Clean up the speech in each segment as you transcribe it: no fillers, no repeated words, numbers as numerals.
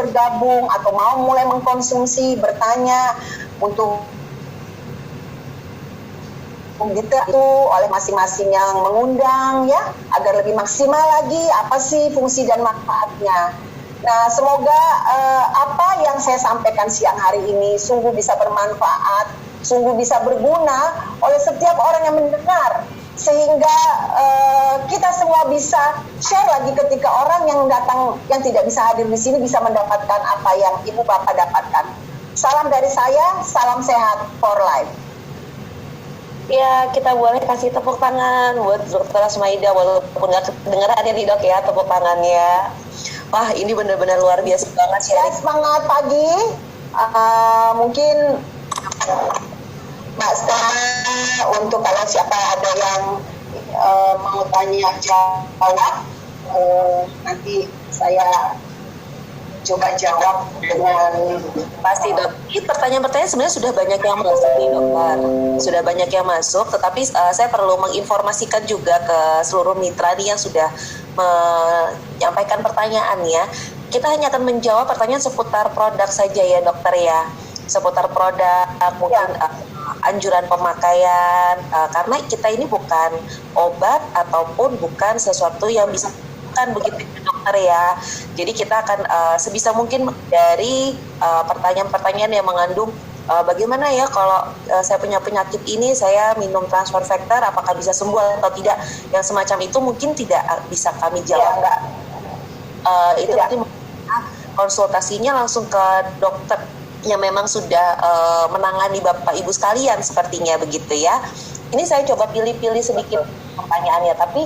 bergabung atau mau mulai mengkonsumsi, bertanya untuk gitu itu oleh masing-masing yang mengundang ya, agar lebih maksimal lagi apa sih fungsi dan manfaatnya. Nah, semoga apa yang saya sampaikan siang hari ini sungguh bisa bermanfaat, sungguh bisa berguna oleh setiap orang yang mendengar, sehingga kita semua bisa share lagi ketika orang yang datang yang tidak bisa hadir di sini bisa mendapatkan apa yang Ibu Bapak dapatkan. Salam dari saya, salam sehat for life. Ya, kita boleh kasih tepuk tangan buat Dr. Rosmaida, walaupun nggak kedengeran ya nih dok ya tepuk tangannya. Wah, ini benar-benar luar biasa banget sih. Ya, semangat pagi. Mungkin Mbak Stella, untuk kalau siapa ada yang mau tanya jawab, nanti saya coba jawab dengan pasti dok. Ini pertanyaan-pertanyaan sebenarnya sudah banyak yang masuk nih dokter, sudah banyak yang masuk. Tetapi saya perlu menginformasikan juga ke seluruh mitra nih yang sudah menyampaikan pertanyaannya. Kita hanya akan menjawab pertanyaan seputar produk saja ya dokter ya, seputar produk mungkin anjuran pemakaian, karena kita ini bukan obat ataupun bukan sesuatu yang bisa kan begitu dokter ya. Jadi kita akan sebisa mungkin dari pertanyaan-pertanyaan yang mengandung bagaimana ya kalau saya punya penyakit ini, saya minum transfer factor apakah bisa sembuh atau tidak, yang semacam itu mungkin tidak bisa kami jawab. Itu nanti konsultasinya langsung ke dokter yang memang sudah menangani Bapak Ibu sekalian sepertinya begitu ya. Ini saya coba pilih-pilih sedikit pertanyaannya, tapi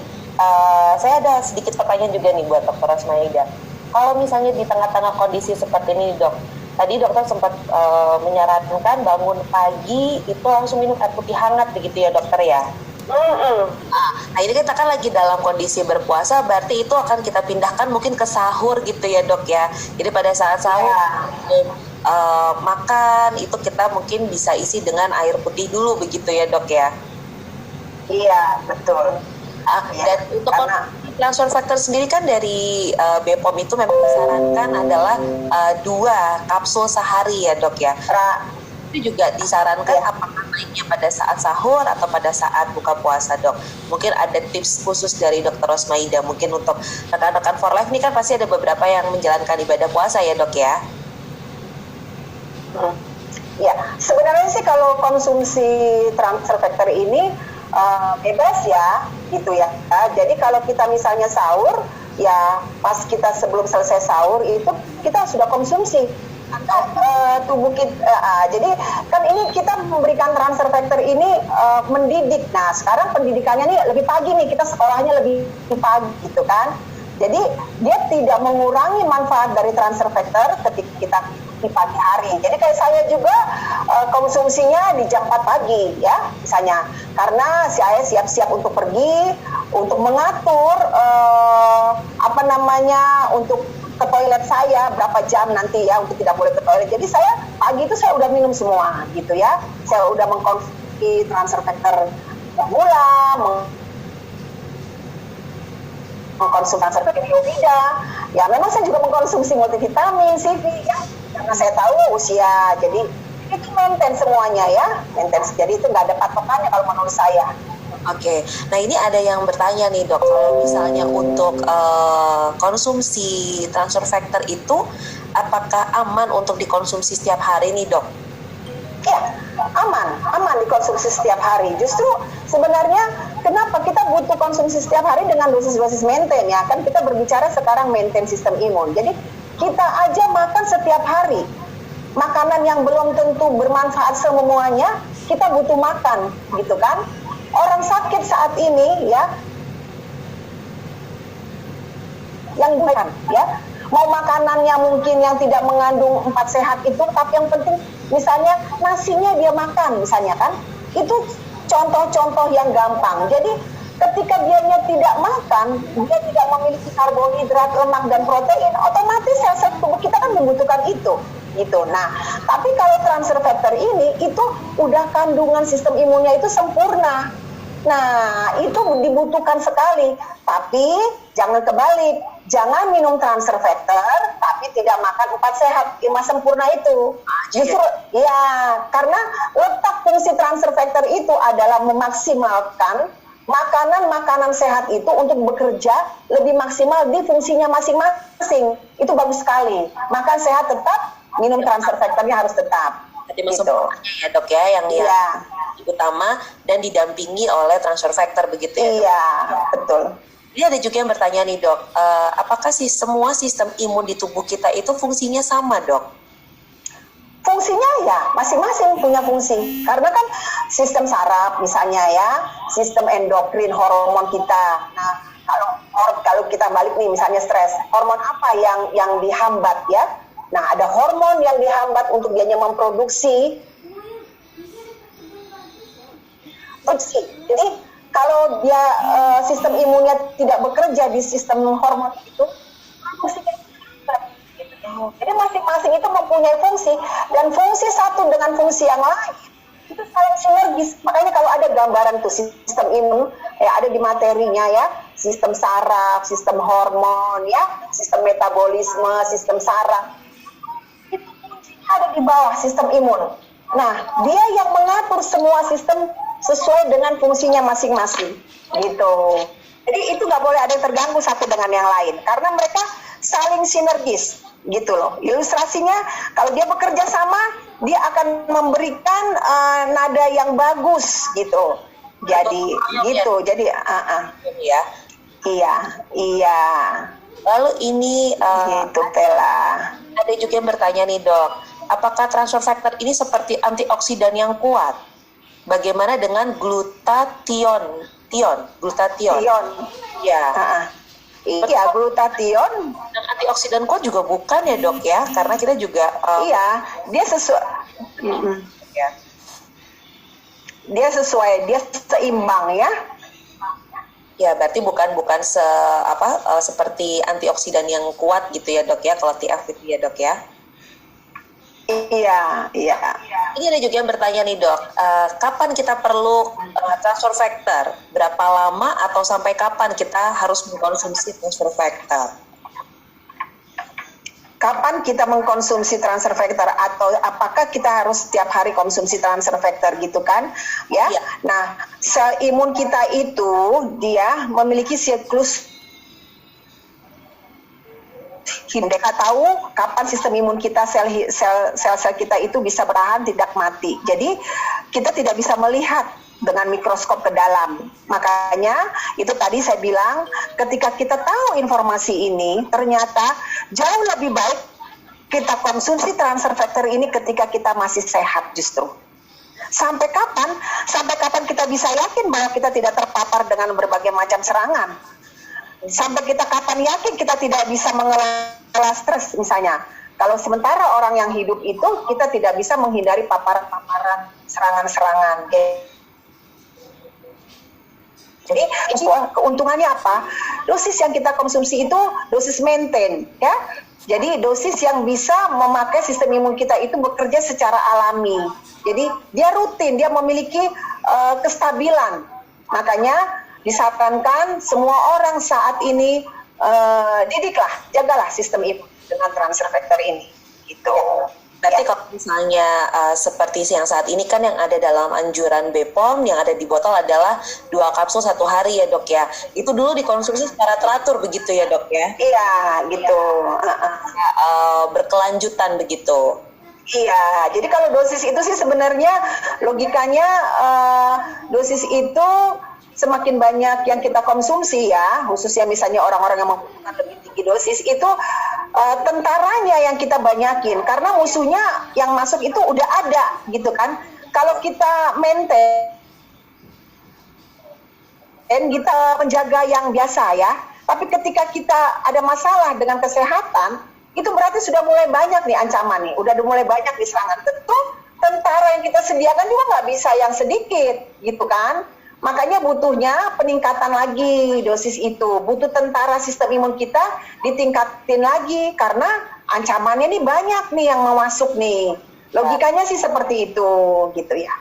saya ada sedikit pertanyaan juga nih buat Dr. Rosmaida. Kalau misalnya di tengah-tengah kondisi seperti ini dok, tadi dokter sempat menyarankan bangun pagi itu langsung minum air putih hangat begitu ya dokter ya? Nah ini kita kan lagi dalam kondisi berpuasa, berarti itu akan kita pindahkan mungkin ke sahur gitu ya dok ya. Jadi pada saat sahur makan itu kita mungkin bisa isi dengan air putih dulu begitu ya dok ya? Iya betul. Dan untuk transfer factor sendiri kan dari BPOM itu memang disarankan adalah 2 kapsul sehari ya dok ya. Itu juga disarankan apakah naiknya pada saat sahur atau pada saat buka puasa dok? Mungkin ada tips khusus dari Dr. Rosmaida mungkin untuk rekan-rekan for life ini kan pasti ada beberapa yang menjalankan ibadah puasa ya dok ya? Ya sebenarnya sih kalau konsumsi transfer factor ini bebas ya gitu ya. Jadi kalau kita misalnya sahur ya pas kita sebelum selesai sahur itu kita sudah konsumsi tubuh kita. Jadi kan ini kita memberikan transfer factor ini mendidik. Nah sekarang pendidikannya nih lebih pagi nih, kita sekolahnya lebih pagi gitu kan. Jadi dia tidak mengurangi manfaat dari transfer factor ketika kita di pagi hari. Jadi kayak saya juga konsumsinya di jam 4 pagi ya misalnya, karena saya siap-siap untuk pergi, untuk mengatur untuk ke toilet saya berapa jam nanti ya, untuk tidak boleh ke toilet. Jadi saya pagi itu saya udah minum semua gitu ya. Saya udah mengkonsumsi transfer factor gula, mengkonsumsi transfer factor biofida. Ya memang saya juga mengkonsumsi multivitamin, CV ya. Karena saya tahu usia, jadi itu maintain semuanya ya, maintain. Jadi itu nggak ada patokannya kalau menurut saya. Oke, nah ini ada yang bertanya nih dok, kalau misalnya untuk konsumsi transfer factor itu apakah aman untuk dikonsumsi setiap hari nih dok? Ya, aman dikonsumsi setiap hari. Justru sebenarnya kenapa kita butuh konsumsi setiap hari dengan dosis-dosis maintain ya, kan kita berbicara sekarang maintain sistem imun. Jadi kita aja makan setiap hari makanan yang belum tentu bermanfaat semuanya, kita butuh makan gitu kan. Orang sakit saat ini ya yang makan ya, mau makanannya mungkin yang tidak mengandung 4 sehat itu, tapi yang penting misalnya nasinya dia makan misalnya kan, itu contoh-contoh yang gampang. Jadi ketika dianya tidak makan, dia tidak memiliki karbohidrat, lemak dan protein, otomatis sel-sel tubuh kita kan membutuhkan itu gitu. Nah, tapi kalau transfer factor ini itu udah kandungan sistem imunnya itu sempurna. Nah, itu dibutuhkan sekali. Tapi jangan kebalik, jangan minum transfer factor, tapi tapi tidak makan 4 sehat, 5 sempurna itu. Justru ya, karena letak fungsi transfer factor itu adalah memaksimalkan makanan-makanan sehat itu untuk bekerja lebih maksimal di fungsinya masing-masing. Itu bagus sekali. Makan sehat tetap, minum transfer factornya harus tetap. Jadi sempurnanya ya dok ya, yang utama dan didampingi oleh transfer factor begitu ya dok? Iya, betul. Jadi ada juga yang bertanya nih dok, apakah semua sistem imun di tubuh kita itu fungsinya sama dok? Fungsinya ya masing-masing punya fungsi. Karena kan sistem saraf misalnya ya, sistem endokrin, hormon kita. Nah, kalau kita balik nih misalnya stres, hormon apa yang dihambat ya? Nah, ada hormon yang dihambat untuk dianya memproduksi. Jadi kalau dia sistem imunnya tidak bekerja di sistem hormon itu, fungsinya jadi masing-masing itu mempunyai fungsi, dan fungsi satu dengan fungsi yang lain itu saling sinergis. Makanya kalau ada gambaran tuh sistem imun ada di materinya ya, sistem saraf, sistem hormon ya, sistem metabolisme, sistem saraf, itu fungsinya ada di bawah sistem imun. Nah, dia yang mengatur semua sistem sesuai dengan fungsinya masing-masing gitu. Jadi itu nggak boleh ada yang terganggu satu dengan yang lain, karena mereka saling sinergis gitu loh. Ilustrasinya kalau dia bekerja sama, dia akan memberikan nada yang bagus gitu. Jadi gitu. Jadi iya. Lalu ini gitu Pela. Ada juga yang bertanya nih dok, apakah transfer factor ini seperti antioksidan yang kuat? Bagaimana dengan glutathione? Glutathione. Ya. Iya, glutathione. Dan antioksidan kuat juga bukan ya dok ya? Karena kita juga iya, dia sesuai. Dia sesuai, dia seimbang ya. Ya, berarti bukan seperti antioksidan yang kuat gitu ya dok ya, kalau TF gitu ya dok ya. Iya. Ini ada juga yang bertanya nih dok, kapan kita perlu transfer factor? Berapa lama atau sampai kapan kita harus mengkonsumsi transfer factor? Kapan kita mengkonsumsi transfer factor, atau apakah kita harus setiap hari konsumsi transfer factor gitu kan? Ya. Nah, seimun kita itu dia memiliki siklus. Mereka tahu kapan sistem imun kita, sel-sel kita itu bisa bertahan, tidak mati. Jadi kita tidak bisa melihat dengan mikroskop ke dalam. Makanya itu tadi saya bilang, ketika kita tahu informasi ini, ternyata jauh lebih baik kita konsumsi transfer factor ini ketika kita masih sehat justru. Sampai kapan? Sampai kapan kita bisa yakin bahwa kita tidak terpapar dengan berbagai macam serangan? Sampai kita kapan yakin kita tidak bisa mengelola stres misalnya. Kalau sementara orang yang hidup itu kita tidak bisa menghindari paparan-paparan, serangan-serangan. Jadi keuntungannya apa? Dosis yang kita konsumsi itu dosis maintain ya. Jadi dosis yang bisa memakai sistem imun kita itu bekerja secara alami. Jadi dia rutin, dia memiliki kestabilan. Makanya disarankan semua orang saat ini didiklah, jagalah sistem imun dengan transfer factor ini. Gitu. Berarti kalau misalnya seperti yang saat ini kan yang ada dalam anjuran BPOM yang ada di botol adalah 2 kapsul 1 hari ya dok ya. Itu dulu dikonsumsi secara teratur begitu ya dok ya? Iya gitu. Berkelanjutan begitu. Iya, jadi kalau dosis itu sih sebenarnya logikanya dosis itu semakin banyak yang kita konsumsi ya, khususnya misalnya orang-orang yang membutuhkan lebih tinggi dosis itu tentaranya yang kita banyakin, karena musuhnya yang masuk itu udah ada gitu kan. Kalau kita maintain kita menjaga yang biasa ya, tapi ketika kita ada masalah dengan kesehatan, itu berarti sudah mulai banyak nih ancaman nih, udah mulai banyak diserangan. Tentu tentara yang kita sediakan juga nggak bisa yang sedikit gitu kan. Makanya butuhnya peningkatan lagi dosis itu. Butuh tentara sistem imun kita ditingkatin lagi karena ancamannya nih banyak nih yang mau masuk nih. Logikanya sih seperti itu gitu ya.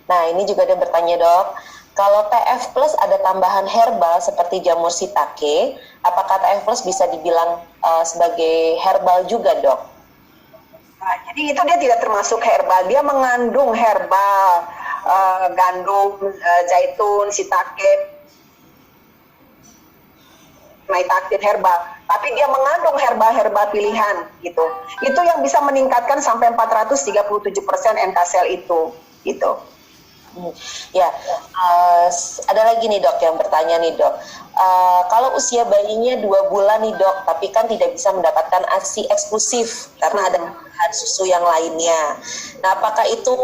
Nah ini juga ada yang bertanya dok, Kalau TF plus ada tambahan herbal seperti jamur shiitake, apakah TF plus bisa dibilang sebagai herbal juga, Dok? Nah, jadi itu dia tidak termasuk herbal, dia mengandung herbal, gandum, zaitun, shiitake, maitake herbal, tapi dia mengandung herbal-herbal pilihan gitu. Itu yang bisa meningkatkan sampai 437% NK sel itu gitu. Ya, ada lagi nih Dok yang bertanya nih Dok. Kalau usia bayinya 2 bulan nih Dok, tapi kan tidak bisa mendapatkan ASI eksklusif karena ada bahan susu yang lainnya. Nah, apakah itu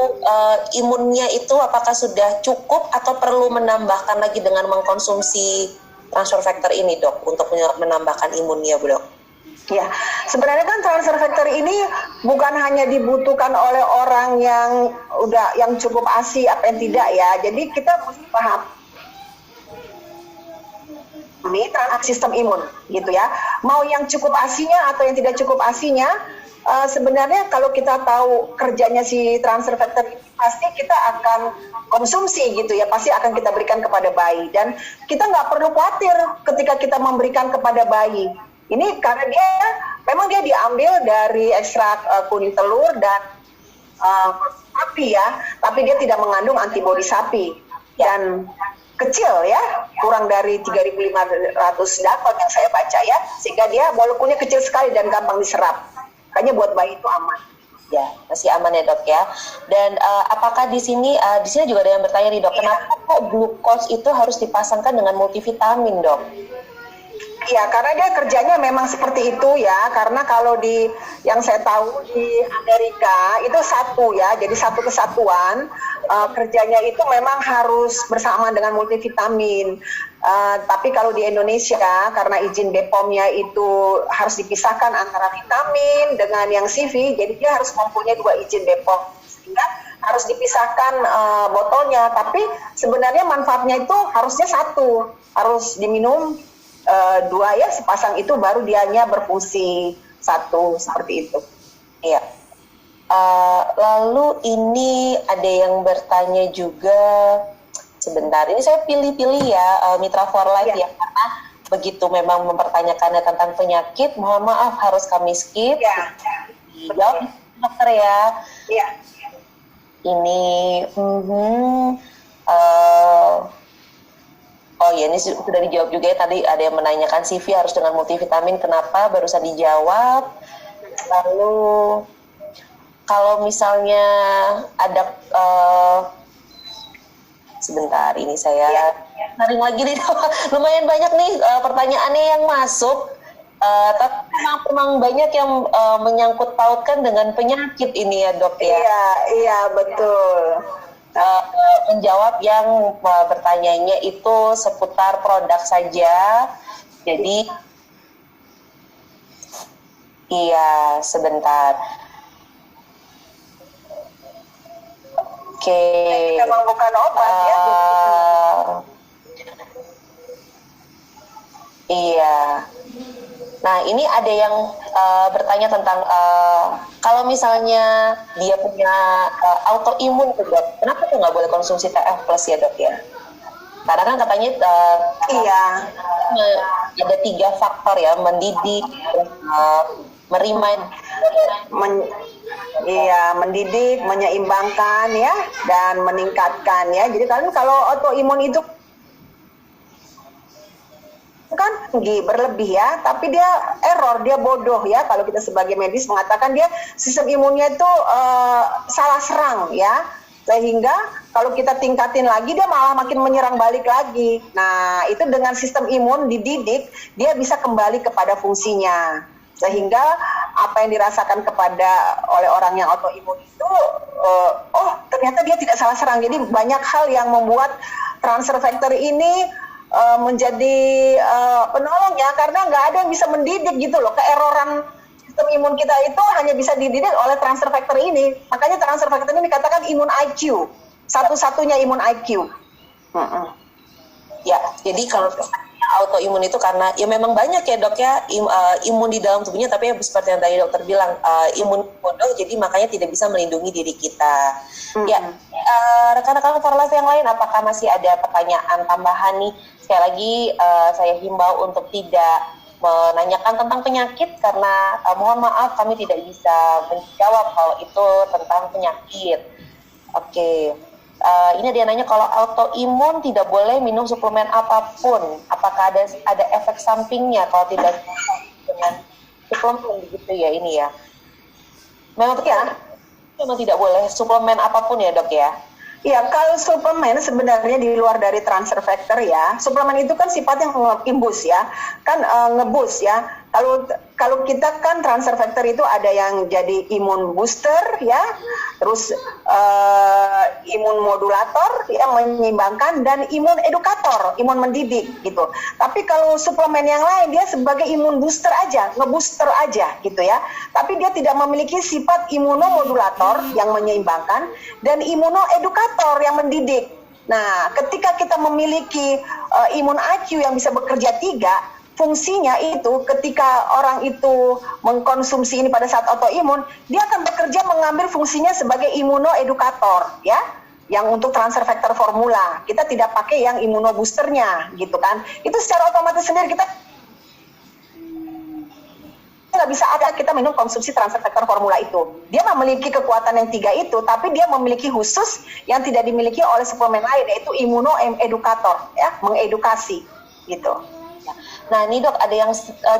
imunnya itu apakah sudah cukup atau perlu menambahkan lagi dengan mengkonsumsi transfer factor ini Dok untuk menambahkan imunnya Dok? Ya, sebenarnya kan transfer factor ini bukan hanya dibutuhkan oleh orang yang cukup ASI apa yang tidak ya. Jadi kita mesti paham ini sistem imun gitu ya. Mau yang cukup ASI-nya atau yang tidak cukup ASI-nya, sebenarnya kalau kita tahu kerjanya si transfer factor ini, pasti kita akan konsumsi gitu ya, pasti akan kita berikan kepada bayi, dan kita nggak perlu khawatir ketika kita memberikan kepada bayi. Ini karena memang dia diambil dari ekstrak kuning telur dan sapi ya, tapi dia tidak mengandung antibodi sapi dan kecil ya, kurang dari 3.500 dalton yang saya baca ya, sehingga dia molekulnya kecil sekali dan gampang diserap. Makanya buat bayi itu aman. Ya, masih aman ya Dok ya. Dan apakah di sini juga ada yang bertanya nih Dok, kenapa kok glukos itu harus dipasangkan dengan multivitamin Dok? Ya, karena dia kerjanya memang seperti itu ya. Karena kalau yang saya tahu di Amerika itu satu ya, jadi satu kesatuan. Kerjanya itu memang harus bersamaan dengan multivitamin. Tapi kalau di Indonesia karena izin BPOM-nya itu harus dipisahkan antara vitamin dengan yang CV, jadi dia harus mempunyai 2 izin BPOM sehingga harus dipisahkan botolnya. Tapi sebenarnya manfaatnya itu harusnya satu, harus diminum 2 ya, sepasang itu baru dianya berfungsi satu seperti itu. Iya. Lalu ini ada yang bertanya juga, sebentar, ini saya pilih-pilih ya Mitra for Life ya, karena begitu memang mempertanyakannya tentang penyakit, mohon maaf harus kami skip. Jawab dokter ya. Iya. Ini, oh ya ini sudah dijawab juga ya, tadi ada yang menanyakan CV harus dengan multivitamin, kenapa barusan dijawab. Lalu kalau misalnya ada sebentar, ini saya tarik lagi nih, lumayan banyak nih pertanyaannya yang masuk, tapi memang banyak yang menyangkut pautkan dengan penyakit ini ya Dok ya. Iya betul. Menjawab yang bertanyanya itu seputar produk saja, jadi iya sebentar. Oke. Memang bukan obat ya. Iya. Nah ini ada yang bertanya tentang kalau misalnya dia punya autoimun tuh Dok, kenapa tuh nggak boleh konsumsi TF plus ya Dok ya? Karena kan katanya ada 3 faktor ya, mendidik, mendidik, menyeimbangkan ya, dan meningkatkan ya. Jadi kalau autoimun itu kan tinggi, berlebih ya, tapi dia error, dia bodoh ya. Kalau kita sebagai medis mengatakan dia sistem imunnya itu salah serang ya, sehingga kalau kita tingkatin lagi dia malah makin menyerang balik lagi. Nah itu dengan sistem imun dididik, dia bisa kembali kepada fungsinya, sehingga apa yang dirasakan oleh orang yang autoimun itu ternyata dia tidak salah serang. Jadi banyak hal yang membuat transfer factor ini menjadi penolong ya, karena nggak ada yang bisa mendidik gitu loh. Keeroran sistem imun kita itu hanya bisa dididik oleh transfer factor ini. Makanya transfer factor ini dikatakan imun IQ, satu-satunya imun IQ. Ya, jadi kalau autoimun itu karena ya memang banyak ya dok ya imun di dalam tubuhnya, tapi seperti yang tadi dokter bilang imun bodoh, jadi makanya tidak bisa melindungi diri kita. Ya, rekan-rekan for life yang lain, apakah masih ada pertanyaan tambahan nih? Sekali lagi saya himbau untuk tidak menanyakan tentang penyakit karena mohon maaf kami tidak bisa menjawab kalau itu tentang penyakit. Oke. Ini dia nanya kalau autoimun tidak boleh minum suplemen apapun, apakah ada efek sampingnya kalau tidak dengan suplemen begitu ya ini ya? Memang tidak boleh suplemen apapun ya dok ya? Ya, kalau suplemen sebenarnya di luar dari transfer factor ya, suplemen itu kan sifatnya nge-imbus ya, kan ngebus ya. Kalau kita kan transfer factor itu ada yang jadi imun booster ya, terus imun modulator yang menyeimbangkan, dan imun edukator, imun mendidik gitu. Tapi kalau suplemen yang lain dia sebagai imun booster aja, ngebooster aja gitu ya. Tapi dia tidak memiliki sifat imunomodulator yang menyeimbangkan dan imunoedukator yang mendidik. Nah, ketika kita memiliki imun IQ yang bisa bekerja 3, fungsinya itu ketika orang itu mengkonsumsi ini pada saat autoimun, dia akan bekerja mengambil fungsinya sebagai imunoedukator ya, yang untuk transfer factor formula. Kita tidak pakai yang imunoboosternya gitu kan. Itu secara otomatis sendiri kita nggak bisa ada kita minum konsumsi transfer factor formula itu. Dia memiliki kekuatan yang 3 itu, tapi dia memiliki khusus yang tidak dimiliki oleh suplemen lain, yaitu imunoedukator ya, mengedukasi gitu. Nah ini dok, ada yang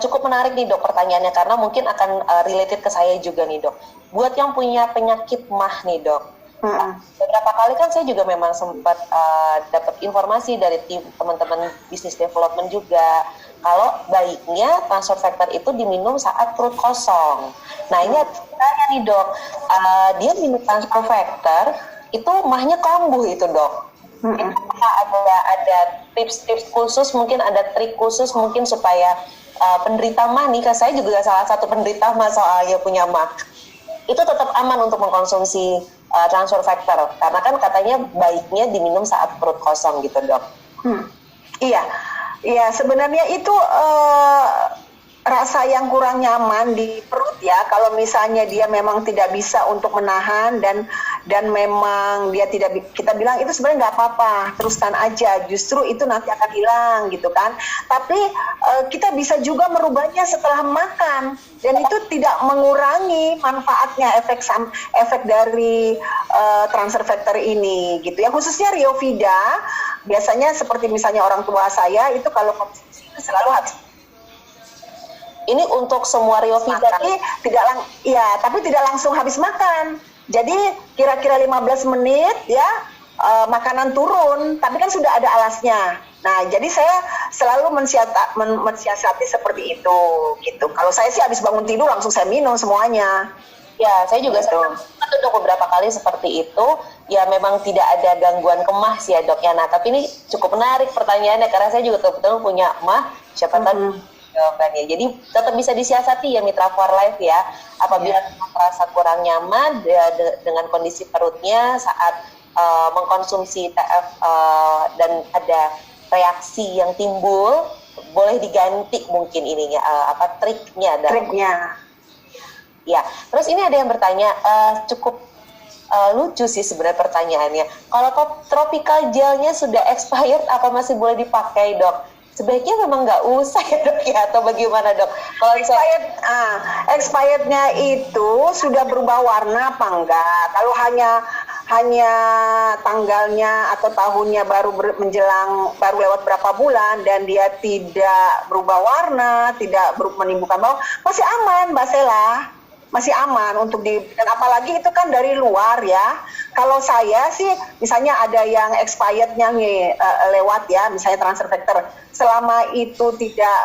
cukup menarik nih dok pertanyaannya, karena mungkin akan related ke saya juga nih dok. Buat yang punya penyakit MAH nih dok, beberapa kali kan saya juga memang sempat dapat informasi dari tim teman-teman bisnis development juga, kalau baiknya transfer factor itu diminum saat perut kosong. Nah ini tanya nih dok, dia minum transfer factor itu MAH-nya kambuh itu dok. Ada tips-tips khusus, mungkin ada trik khusus mungkin supaya penderita MAH nih, saya juga salah satu penderita MAH soalnya punya MAH, itu tetap aman untuk mengkonsumsi transfer factor, karena kan katanya baiknya diminum saat perut kosong gitu dok. Iya sebenarnya itu rasa yang kurang nyaman di perut ya, kalau misalnya dia memang tidak bisa untuk menahan dan memang dia tidak, kita bilang itu sebenarnya nggak apa-apa, teruskan aja, justru itu nanti akan hilang gitu kan. Tapi kita bisa juga merubahnya setelah makan, dan itu tidak mengurangi manfaatnya, efek dari transfer factor ini gitu ya. Khususnya Riovida, biasanya seperti misalnya orang tua saya itu kalau konsumsi itu selalu habis. Ini untuk semua Riovida, tapi tidak langsung habis makan. Jadi kira-kira 15 menit ya makanan turun, tapi kan sudah ada alasnya. Nah, jadi saya selalu mensiasati seperti itu gitu. Kalau saya sih habis bangun tidur langsung saya minum semuanya. Ya, saya juga sudah beberapa kali seperti itu. Ya memang tidak ada gangguan ke MAH sih ya dok ya. Nah, tapi ini cukup menarik pertanyaannya, karena saya juga kebetulan punya MAH, siapa tahu jawabannya. Jadi tetap bisa disiasati ya mitra for life ya. Apabila merasa kurang nyaman dengan kondisi perutnya saat mengkonsumsi TF dan ada reaksi yang timbul, boleh diganti mungkin ininya triknya. Ya, terus ini ada yang bertanya, cukup lucu sih sebenarnya pertanyaannya. Kalau tropical gelnya sudah expired, apa masih boleh dipakai dok? Sebaiknya memang nggak usah ya dok ya, atau bagaimana dok? Kalau expirednya itu sudah berubah warna apa enggak? Kalau hanya tanggalnya atau tahunnya baru lewat berapa bulan dan dia tidak berubah warna, tidak menimbulkan bau, masih aman Mbak Sela. Masih aman untuk dan apalagi itu kan dari luar ya. Kalau saya sih misalnya ada yang expirednya lewat ya, misalnya transfer factor, selama itu tidak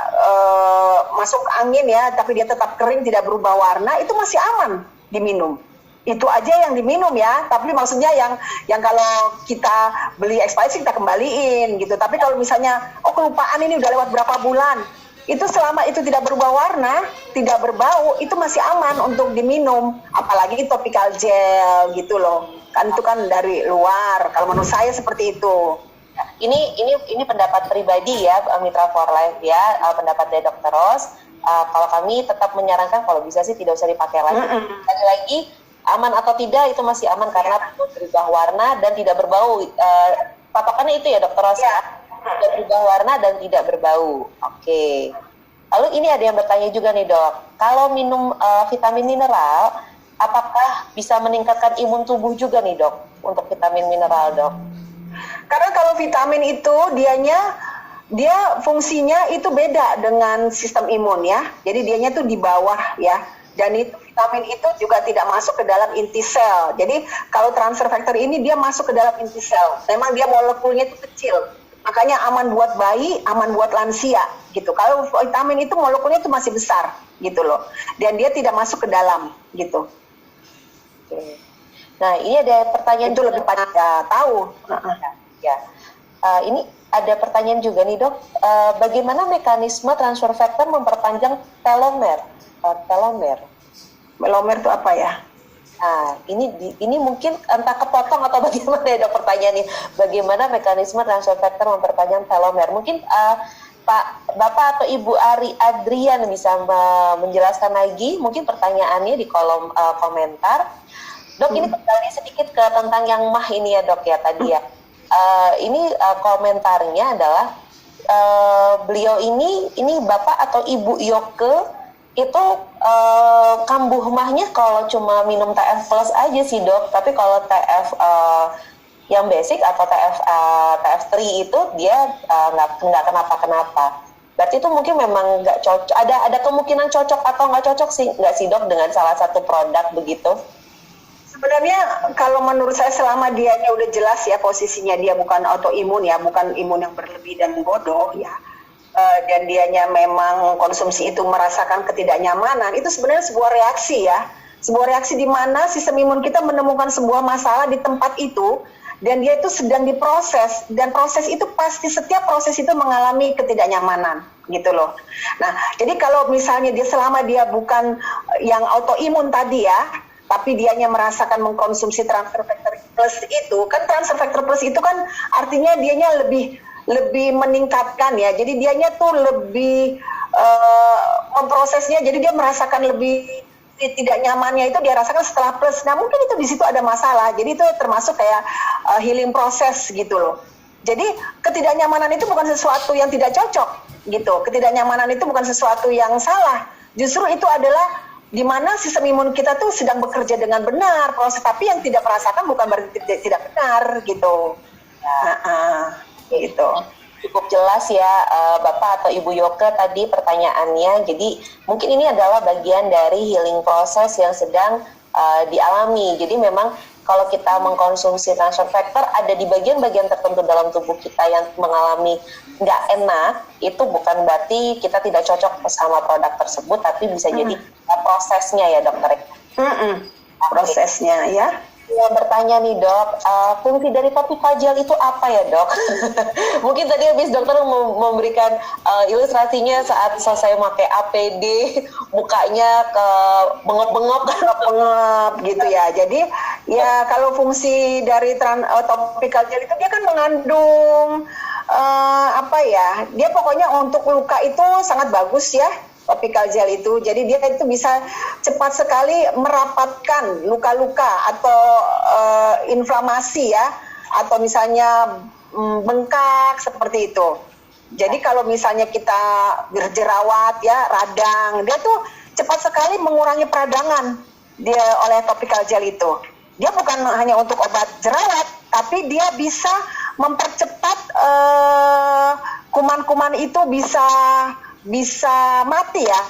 masuk angin ya, tapi dia tetap kering, tidak berubah warna, itu masih aman diminum. Itu aja yang diminum ya, tapi maksudnya yang kalau kita beli expired sih kita kembaliin gitu. Tapi kalau misalnya kelupaan ini udah lewat berapa bulan, itu selama itu tidak berubah warna, tidak berbau, itu masih aman untuk diminum. Apalagi topical gel gitu loh. Kan itu kan dari luar. Kalau menurut saya seperti itu. ini pendapat pribadi ya, Mitra for Life ya, pendapat dari Dokter Ros. Kalau kami tetap menyarankan kalau bisa sih tidak usah dipakai lagi. Lagi aman atau tidak itu masih aman karena berubah warna dan tidak berbau. Patokannya itu ya Dokter Ros ya. Tidak berubah warna dan tidak berbau. Oke. Lalu ini ada yang bertanya juga nih Dok, kalau minum vitamin mineral, apakah bisa meningkatkan imun tubuh juga nih Dok untuk vitamin mineral Dok? Karena kalau vitamin itu dia fungsinya itu beda dengan sistem imun ya. Jadi dianya tuh di bawah ya. Dan itu vitamin itu juga tidak masuk ke dalam inti sel. Jadi kalau transfer factor ini dia masuk ke dalam inti sel. Memang dia molekulnya itu kecil. Makanya aman buat bayi, aman buat lansia gitu. Kalau vitamin itu molekulnya itu masih besar gitu loh. Dan dia tidak masuk ke dalam gitu. Oke. Nah, ini ada pertanyaan itu juga. lebih pada tahu. Ya. Ini ada pertanyaan juga nih Dok. Bagaimana mekanisme transfer factor memperpanjang telomer? Telomer itu apa ya? Nah, ini mungkin entah kepotong atau bagaimana ya Dok pertanyaannya. Bagaimana mekanisme transfer factor memperpanjang telomer? Mungkin Bapak atau Ibu Adrian bisa menjelaskan lagi mungkin pertanyaannya di kolom komentar. Dok, ini kembali sedikit ke tentang yang mah ini ya Dok ya tadi ya. Ini komentarnya adalah beliau ini Bapak atau Ibu Yoke itu kambuh mahnya kalau cuma minum TF plus aja sih Dok, tapi kalau TF yang basic atau TF3 itu dia nggak kenapa-kenapa. Berarti itu mungkin memang nggak cocok. Ada kemungkinan cocok atau nggak cocok sih nggak sih Dok dengan salah satu produk begitu? Sebenarnya kalau menurut saya selama dianya udah jelas ya posisinya dia bukan autoimun ya, bukan imun yang berlebih dan bodoh ya. Dan dianya memang konsumsi itu merasakan ketidaknyamanan, itu sebenarnya sebuah reaksi ya. Sebuah reaksi di mana sistem imun kita menemukan sebuah masalah di tempat itu dan dia itu sedang diproses, dan proses itu pasti setiap proses itu mengalami ketidaknyamanan gitu loh. Nah, jadi kalau misalnya dia selama dia bukan yang autoimun tadi ya, tapi dianya merasakan mengkonsumsi transfer factor plus itu, kan transfer factor plus itu kan artinya dianya lebih meningkatkan ya, jadi dianya tuh lebih memprosesnya, jadi dia merasakan lebih tidak nyamannya itu dia rasakan setelah plus. Nah mungkin itu di situ ada masalah, jadi itu termasuk kayak healing proses gitu loh. Jadi ketidaknyamanan itu bukan sesuatu yang tidak cocok gitu, ketidaknyamanan itu bukan sesuatu yang salah, justru itu adalah di mana sistem imun kita tuh sedang bekerja dengan benar proses, tapi yang tidak merasakan bukan berarti tidak benar gitu. Gitu. Cukup jelas ya Bapak atau Ibu Yoke tadi pertanyaannya. Jadi mungkin ini adalah bagian dari healing proses yang sedang dialami. Jadi memang kalau kita mengkonsumsi transfer factor ada di bagian-bagian tertentu dalam tubuh kita yang mengalami nggak enak, itu bukan berarti kita tidak cocok sama produk tersebut, tapi bisa jadi prosesnya ya dokter. Prosesnya ya. Yang bertanya nih Dok, fungsi dari topical gel itu apa ya Dok? Mungkin tadi habis dokter memberikan ilustrasinya saat selesai pakai APD, mukanya ke bengap-bengap gitu ya. Jadi ya kalau fungsi dari topical gel itu dia kan mengandung dia pokoknya untuk luka itu sangat bagus ya. Topical gel itu, jadi dia itu bisa cepat sekali merapatkan luka-luka atau inflamasi ya, atau misalnya bengkak seperti itu. Jadi kalau misalnya kita berjerawat ya, radang, dia tuh cepat sekali mengurangi peradangan dia oleh topical gel itu. Dia bukan hanya untuk obat jerawat, tapi dia bisa mempercepat kuman-kuman itu bisa mati ya,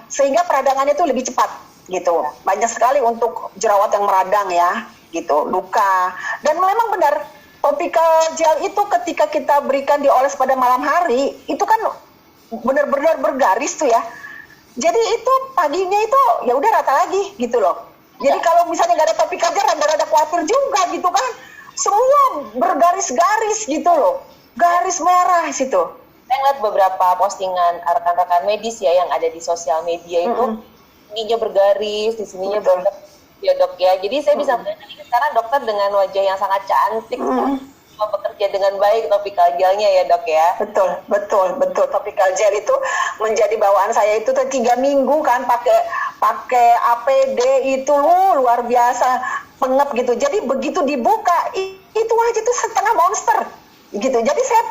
sehingga peradangannya itu lebih cepat gitu. Banyak sekali untuk jerawat yang meradang ya gitu, luka. Dan memang benar topical gel itu ketika kita berikan dioles pada malam hari itu kan benar-benar bergaris tuh ya. Jadi itu paginya itu ya udah rata lagi gitu loh. Jadi kalau misalnya nggak ada topical gel rada-rada khawatir juga gitu kan. Semua bergaris-garis gitu loh, garis merah situ. Saya ngeliat beberapa postingan rekan-rekan medis ya yang ada di sosial media itu, ininya bergaris, di sininya bergaris ya Dok ya. Jadi saya bisa melihat sekarang dokter dengan wajah yang sangat cantik, bekerja dengan baik topical gelnya ya dok ya. Betul, betul, betul. Topical gel itu menjadi bawaan saya itu tuh 3 minggu kan pakai APD itu luar biasa pengep gitu. Jadi begitu dibuka itu aja tuh setengah monster gitu. Jadi saya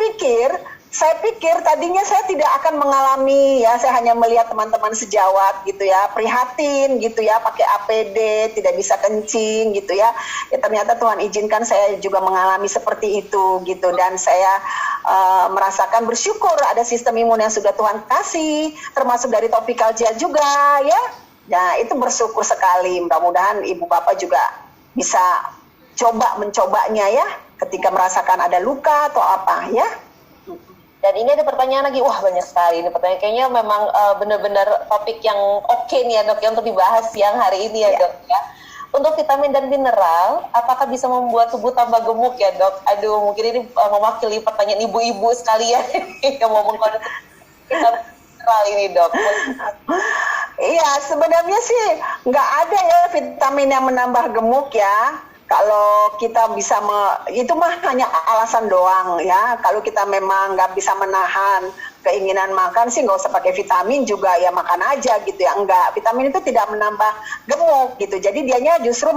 pikir tadinya saya tidak akan mengalami ya, saya hanya melihat teman-teman sejawat gitu ya, prihatin gitu ya, pakai APD, tidak bisa kencing gitu ya. Ya ternyata Tuhan izinkan saya juga mengalami seperti itu gitu, dan saya merasakan bersyukur ada sistem imun yang sudah Tuhan kasih, termasuk dari topical gel juga ya. Nah itu bersyukur sekali, mudah-mudahan ibu bapak juga bisa mencobanya ya, ketika merasakan ada luka atau apa ya. Dan ini ada pertanyaan lagi, wah banyak sekali ini pertanyaan, kayaknya memang benar-benar topik yang oke nih ya dok, yang untuk dibahas siang hari ini ya dok ya. Untuk vitamin dan mineral, apakah bisa membuat tubuh tambah gemuk ya dok? Aduh, mungkin ini mewakili pertanyaan ibu-ibu sekalian yang mau mengkonsumsi mineral ini dok. Iya, sebenarnya sih nggak ada ya vitamin yang menambah gemuk ya. Kalau kita bisa, itu mah hanya alasan doang ya. Kalau kita memang nggak bisa menahan keinginan makan sih nggak usah pakai vitamin juga ya, makan aja gitu ya. Enggak, vitamin itu tidak menambah gemuk gitu. Jadi dianya justru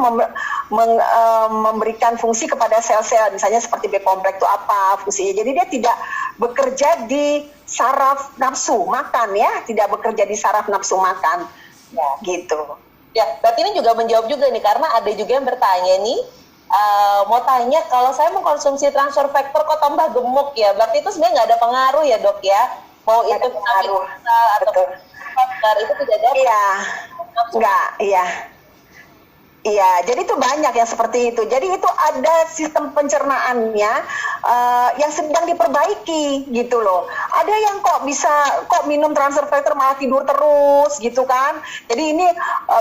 memberikan fungsi kepada sel-sel, misalnya seperti B kompleks itu apa fungsinya. Jadi dia tidak bekerja di saraf nafsu makan ya, tidak bekerja di saraf nafsu makan ya, gitu. Ya, berarti ini juga menjawab juga nih, karena ada juga yang bertanya nih, mau tanya kalau saya mengkonsumsi transfer factor kok tambah gemuk ya, berarti itu sebenarnya nggak ada pengaruh ya dok ya? Mau itu pengaruh atau faktor itu tidak ada? Iya, nggak, iya. Iya, jadi itu banyak yang seperti itu. Jadi itu ada sistem pencernaannya yang sedang diperbaiki gitu loh. Ada yang kok minum transfer factor malah tidur terus gitu kan. Jadi ini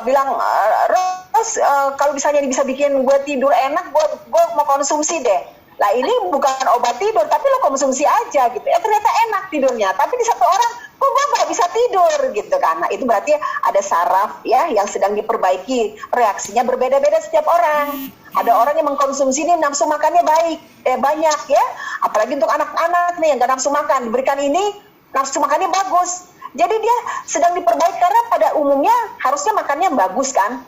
bilang Ros, kalau misalnya bisa bikin gue tidur enak, gue mau konsumsi deh. Lah ini bukan obat tidur, tapi lo konsumsi aja gitu. Ternyata enak tidurnya. Tapi di satu orang, kok gue nggak bisa tidur gitu kan. Nah itu berarti ada saraf ya yang sedang diperbaiki. Reaksinya berbeda-beda setiap orang. Ada orang yang mengkonsumsi ini nafsu makannya banyak ya. Apalagi untuk anak-anak nih yang nggak nafsu makan. Diberikan ini, nafsu makannya bagus. Jadi dia sedang diperbaiki karena pada umumnya harusnya makannya bagus kan,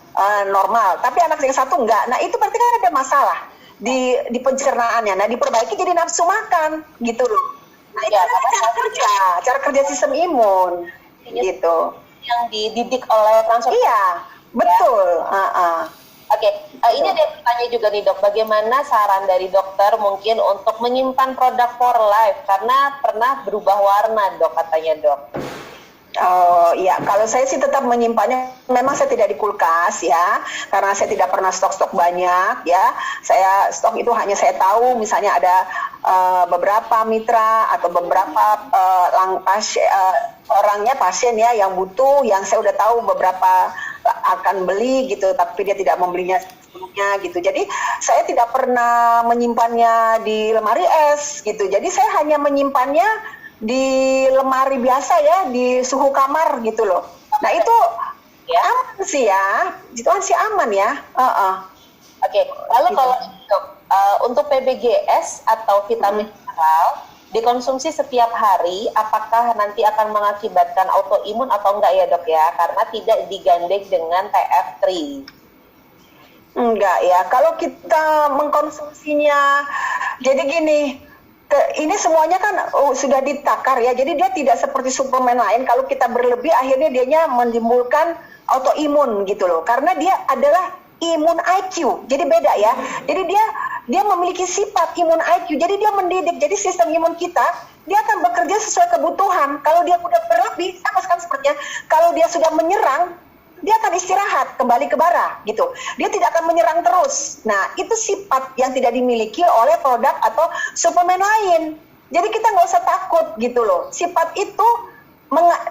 normal. Tapi anak yang satu enggak. Nah itu berarti kan ada masalah di pencernaannya. Nah diperbaiki jadi nafsu makan gitu loh. Nah itu cara kerja sistem imun gitu. Yang dididik oleh transfer. Iya betul. Oke, ini ada yang bertanya juga nih dok, bagaimana saran dari dokter mungkin untuk menyimpan produk for life karena pernah berubah warna dok, katanya dok. Oh iya, kalau saya sih tetap menyimpannya. Memang saya tidak di kulkas ya, karena saya tidak pernah stok banyak ya. Saya stok itu hanya saya tahu, misalnya ada beberapa mitra atau beberapa pasien ya yang butuh, yang saya udah tahu beberapa akan beli gitu, tapi dia tidak membelinya sebelumnya gitu. Jadi saya tidak pernah menyimpannya di lemari es gitu. Jadi saya hanya menyimpannya di lemari biasa ya, di suhu kamar gitu loh. Nah itu ya aman sih ya, itu sih aman ya. Oke, lalu gitu. Kalau untuk PBGS atau vitamin mineral dikonsumsi setiap hari, apakah nanti akan mengakibatkan autoimun atau enggak ya dok ya? Karena tidak digandeng dengan TF3. Enggak ya, kalau kita mengkonsumsinya, jadi gini, ini semuanya kan sudah ditakar ya, jadi dia tidak seperti suplemen lain. Kalau kita berlebih akhirnya dianya menimbulkan autoimun gitu loh, karena dia adalah imun IQ, jadi beda ya. Jadi dia memiliki sifat imun IQ, jadi dia mendidik. Jadi sistem imun kita dia akan bekerja sesuai kebutuhan. Kalau dia udah berlebih, sama sekali sepertinya, kalau dia sudah menyerang, dia akan istirahat, kembali ke bara gitu. Dia tidak akan menyerang terus. Nah, itu sifat yang tidak dimiliki oleh produk atau suplemen lain. Jadi kita nggak usah takut gitu loh. Sifat itu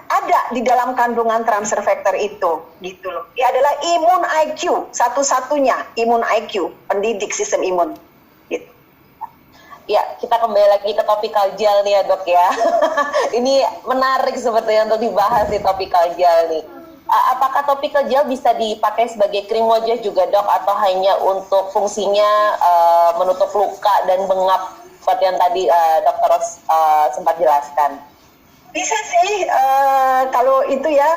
ada di dalam kandungan transfer factor itu gitu loh. Dia adalah imun IQ, satu-satunya imun IQ, pendidik sistem imun. Gitu. Ya, kita kembali lagi ke topical gel nih ya dok ya. Ini menarik sepertinya untuk dibahas di topical gel nih. Apakah topical gel bisa dipakai sebagai krim wajah juga dok, atau hanya untuk fungsinya menutup luka dan bengap seperti yang tadi Dokter Ros sempat jelaskan? Bisa sih, kalau itu ya,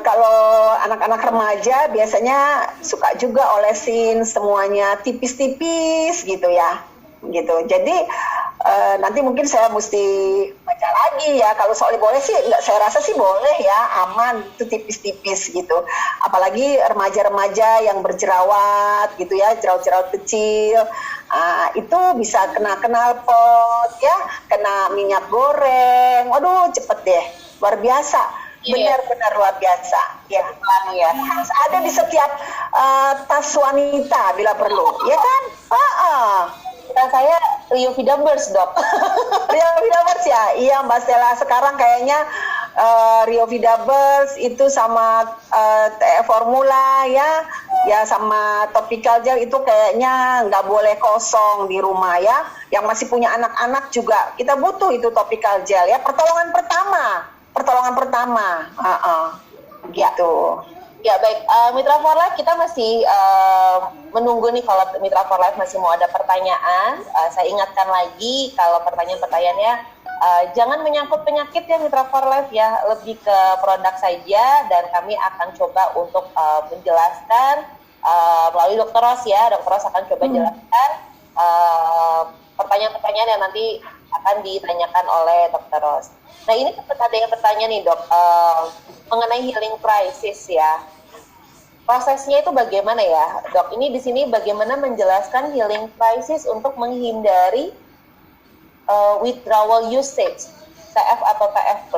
kalau anak-anak remaja biasanya suka juga olesin semuanya tipis-tipis gitu ya, gitu. Jadi nanti mungkin saya mesti baca lagi ya. Kalau soal boleh sih, saya rasa sih boleh ya, aman itu tipis-tipis gitu. Apalagi remaja-remaja yang berjerawat gitu ya, jerawat-jerawat kecil. Itu bisa kena knalpot ya, kena minyak goreng. Waduh, cepet deh, luar biasa. Benar-benar luar biasa ya. Harus ada di setiap tas wanita bila perlu, ya kan? Saya Rio Vida Burst, Dok. Rio Vida Burst ya, iya Mbak Stella. Sekarang kayaknya Rio Vida Burst itu sama Formula ya sama topical gel itu kayaknya nggak boleh kosong di rumah ya. Yang masih punya anak-anak juga kita butuh itu topical gel ya. Pertolongan pertama, gitu. Ya baik, Mitra for Life kita masih menunggu nih kalau Mitra for Life masih mau ada pertanyaan. Saya ingatkan lagi kalau pertanyaan-pertanyaannya jangan menyangkut penyakit ya Mitra for Life ya, lebih ke produk saja dan kami akan coba untuk menjelaskan melalui Dokter Ros ya. Dokter Ros akan coba jelaskan pertanyaan-pertanyaan yang nanti akan ditanyakan oleh Dokter Ros. Nah ini ada yang bertanya nih Dok, mengenai healing crisis ya. Prosesnya itu bagaimana ya, Dok? Ini di sini bagaimana menjelaskan healing crisis untuk menghindari withdrawal usage, TF atau TF+.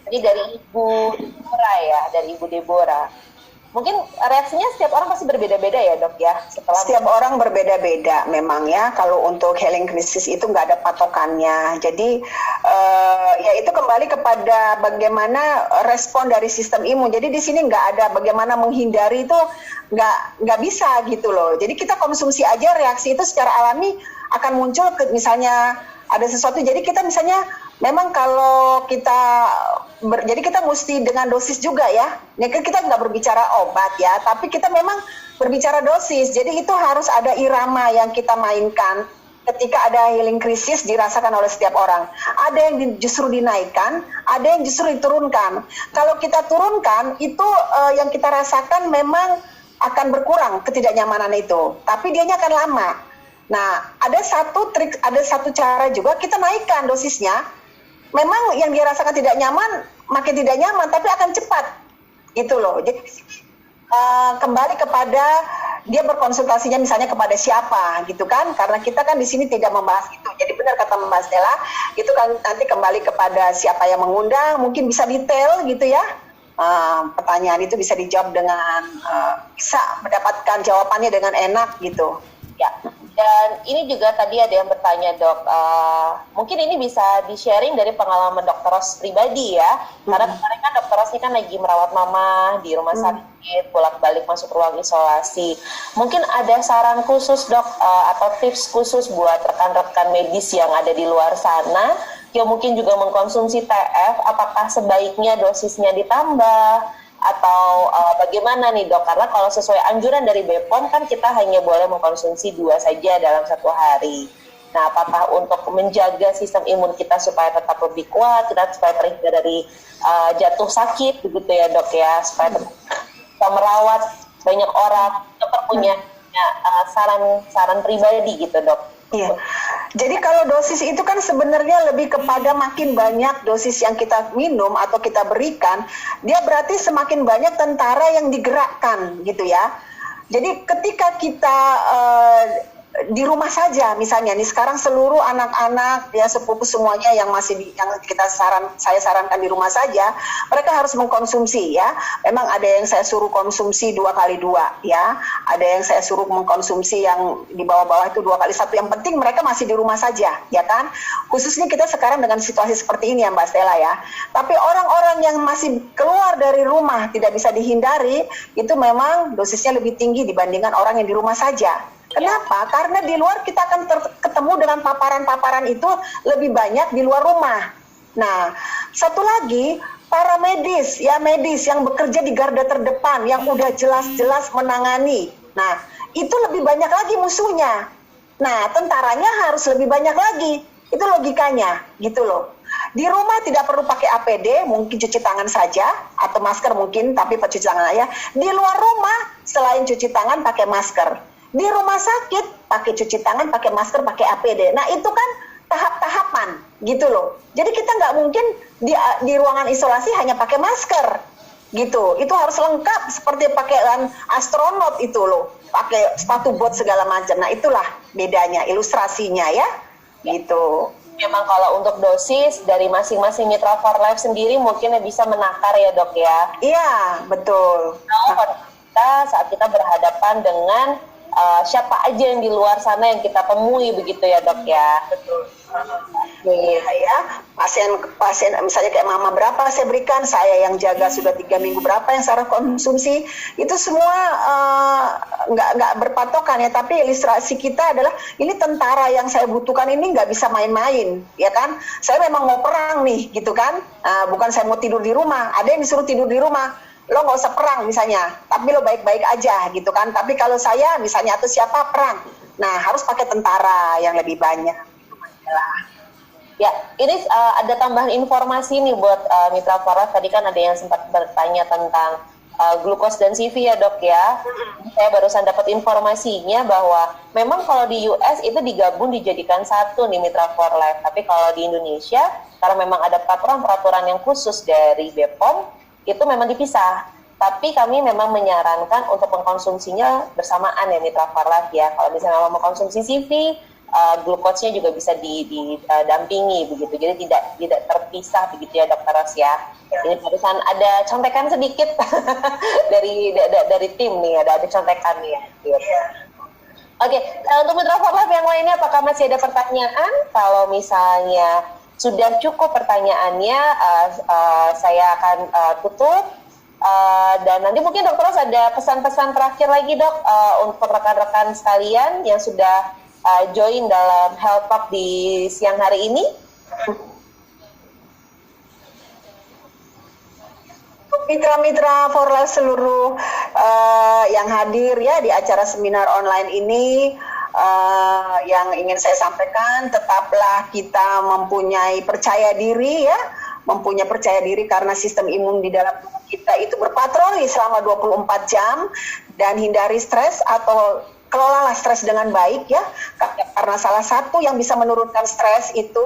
Jadi dari Ibu Deborah ya, dari Ibu Deborah. Mungkin reaksinya setiap orang pasti berbeda-beda ya, Dok ya? Setiap orang berbeda-beda memang ya. Kalau untuk healing crisis itu nggak ada patokannya. Jadi ya itu kembali kepada bagaimana respon dari sistem imun. Jadi di sini nggak ada bagaimana menghindari itu nggak bisa gitu loh. Jadi kita konsumsi aja, reaksi itu secara alami akan muncul misalnya ada sesuatu. Jadi kita misalnya memang kalau kita jadi kita mesti dengan dosis juga ya. Ini kan kita nggak berbicara obat ya, tapi kita memang berbicara dosis. Jadi itu harus ada irama yang kita mainkan ketika ada healing crisis dirasakan oleh setiap orang. Ada yang justru dinaikkan, ada yang justru diturunkan. Kalau kita turunkan itu yang kita rasakan memang akan berkurang ketidaknyamanan itu, tapi dianya akan lama. Nah, ada satu trik, ada satu cara juga kita naikkan dosisnya. Memang yang dia rasakan tidak nyaman, makin tidak nyaman, tapi akan cepat, gitu loh. Jadi kembali kepada dia berkonsultasinya misalnya kepada siapa, gitu kan? Karena kita kan di sini tidak membahas itu. Jadi benar kata Mbak Stella, itu kan nanti kembali kepada siapa yang mengundang, mungkin bisa detail, gitu ya. Pertanyaan itu bisa dijawab dengan bisa mendapatkan jawabannya dengan enak, gitu. Ya. Dan ini juga tadi ada yang bertanya Dok, mungkin ini bisa di-sharing dari pengalaman Dokter Ros pribadi ya, karena kemarin kan Dokter Ros ini kan lagi merawat mama di rumah sakit, bolak-balik masuk ruang isolasi. Mungkin ada saran khusus Dok, atau tips khusus buat rekan-rekan medis yang ada di luar sana, yang mungkin juga mengkonsumsi TF, apakah sebaiknya dosisnya ditambah? Atau bagaimana nih Dok? Karena kalau sesuai anjuran dari BPOM kan kita hanya boleh mengkonsumsi 2 saja dalam 1 hari. Nah, apakah untuk menjaga sistem imun kita supaya tetap lebih kuat, kita supaya terhindar dari jatuh sakit, begitu ya Dok ya, supaya kita merawat banyak orang, kita punya saran pribadi gitu Dok. Iya. Jadi kalau dosis itu kan sebenarnya lebih kepada makin banyak dosis yang kita minum atau kita berikan, dia berarti semakin banyak tentara yang digerakkan gitu ya. Jadi ketika kita di rumah saja misalnya nih sekarang seluruh anak-anak ya sepupu semuanya yang masih yang saya sarankan di rumah saja, mereka harus mengkonsumsi ya. Memang ada yang saya suruh konsumsi 2x2 ya, ada yang saya suruh mengkonsumsi yang di bawah-bawah itu 2x1. Yang penting mereka masih di rumah saja ya kan. Khususnya kita sekarang dengan situasi seperti ini ya Mbak Stella ya. Tapi orang-orang yang masih keluar dari rumah tidak bisa dihindari, itu memang dosisnya lebih tinggi dibandingkan orang yang di rumah saja. Kenapa? Karena di luar kita akan ketemu dengan paparan-paparan itu lebih banyak di luar rumah. Nah, satu lagi, para medis yang bekerja di garda terdepan, yang udah jelas-jelas menangani. Nah, itu lebih banyak lagi musuhnya. Nah, tentaranya harus lebih banyak lagi. Itu logikanya, gitu loh. Di rumah tidak perlu pakai APD, mungkin cuci tangan saja, atau masker mungkin, tapi cuci tangan aja. Di luar rumah, selain cuci tangan, pakai masker. Di rumah sakit, pakai cuci tangan, pakai masker, pakai APD. Nah, itu kan tahap-tahapan, gitu loh. Jadi kita nggak mungkin di ruangan isolasi hanya pakai masker, gitu. Itu harus lengkap, seperti pakaian astronot itu loh. Pakai sepatu bot segala macam. Nah, itulah bedanya, ilustrasinya ya, gitu. Memang kalau untuk dosis dari masing-masing Mitra for Life sendiri mungkin bisa menakar ya dok ya. Iya, betul. Saat kita berhadapan dengan siapa aja yang di luar sana yang kita temui begitu ya dok ya. Betul. Iya ya, pasien misalnya kayak mama berapa saya berikan, saya yang jaga sudah 3 minggu berapa yang saya konsumsi, itu semua nggak berpatokan ya, tapi ilustrasi kita adalah ini tentara yang saya butuhkan ini nggak bisa main-main, ya kan? Saya memang mau perang nih, gitu kan? Bukan saya mau tidur di rumah, ada yang disuruh tidur di rumah. Lo nggak usah perang misalnya, tapi lo baik-baik aja gitu kan. Tapi kalau saya misalnya atau siapa perang, nah harus pakai tentara yang lebih banyak. Ya, ini ada tambahan informasi nih buat Mitra for Life. Tadi kan ada yang sempat bertanya tentang glukos dan CV ya dok ya. Saya barusan dapat informasinya bahwa memang kalau di US itu digabung dijadikan satu nih Mitra for Life. Tapi kalau di Indonesia, karena memang ada peraturan-peraturan yang khusus dari BPOM, itu memang dipisah. Tapi kami memang menyarankan untuk mengkonsumsinya bersamaan ya Mitra for Life ya. Kalau misalnya mau mengkonsumsi CV, glukosnya juga bisa didampingi begitu. Jadi tidak terpisah begitu ya Dokter Ros ya. Ini barusan ada contekan sedikit dari tim nih, ada contekan nih ya. Gitu. Oke, untuk Mitra for Life yang lainnya apakah masih ada pertanyaan? Kalau misalnya sudah cukup pertanyaannya, saya akan tutup. Dan nanti mungkin Dokter Ros ada pesan-pesan terakhir lagi dok untuk rekan-rekan sekalian yang sudah join dalam Health Talk di siang hari ini. Mitra-mitra for Life seluruh yang hadir ya di acara seminar online ini, yang ingin saya sampaikan, tetaplah kita mempunyai percaya diri ya, mempunyai percaya diri karena sistem imun di dalam tubuh kita itu berpatroli selama 24 jam, dan hindari stres atau kelolalah stres dengan baik ya, karena salah satu yang bisa menurunkan stres itu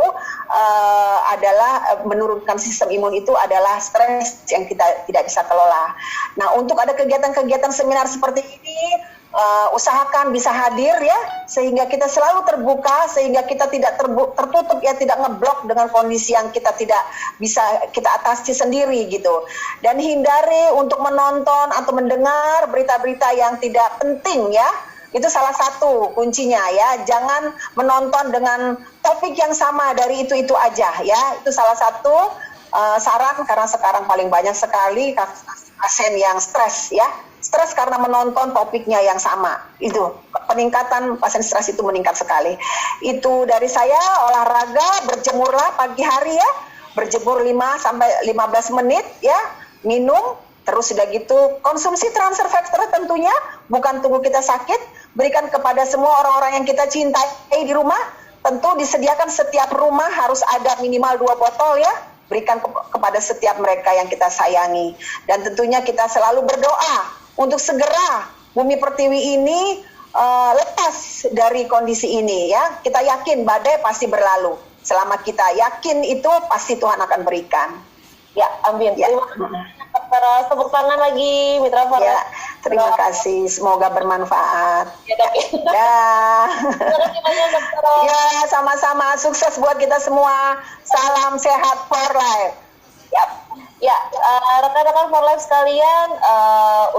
adalah menurunkan sistem imun itu adalah stres yang kita tidak bisa kelola. Nah, untuk ada kegiatan-kegiatan seminar seperti ini, usahakan bisa hadir ya, sehingga kita selalu terbuka, sehingga kita tidak tertutup ya, tidak ngeblok dengan kondisi yang kita tidak bisa kita atasi sendiri gitu. Dan hindari untuk menonton atau mendengar berita-berita yang tidak penting ya. Itu salah satu kuncinya ya, jangan menonton dengan topik yang sama dari itu aja ya. Itu salah satu saran, karena sekarang paling banyak sekali pasien yang stres ya. Stres karena menonton topiknya yang sama. Itu peningkatan pasien stres itu meningkat sekali. Itu dari saya, olahraga, berjemurlah pagi hari ya. Berjemur 5 sampai 15 menit ya, minum. Terus sudah gitu, konsumsi transfer factor tentunya, bukan tunggu kita sakit, berikan kepada semua orang-orang yang kita cintai di rumah. Tentu disediakan setiap rumah harus ada minimal 2 botol ya, berikan kepada setiap mereka yang kita sayangi. Dan tentunya kita selalu berdoa untuk segera bumi pertiwi ini lepas dari kondisi ini ya. Kita yakin badai pasti berlalu. Selama kita yakin itu, pasti Tuhan akan berikan. Ya, amin. Ya. Terus tepuk tangan lagi Mitra for Life. Ya, terima kasih. Semoga bermanfaat. Ya, tapi. Terima kasih banyak Dokter Ros. Ya, sama-sama. Sukses buat kita semua. Salam sehat for life. Ya, rekan-rekan for Life sekalian,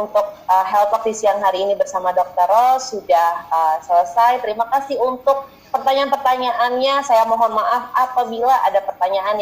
untuk Health Talk di siang hari ini bersama Dokter Ros sudah selesai. Terima kasih untuk pertanyaan-pertanyaannya. Saya mohon maaf apabila ada pertanyaan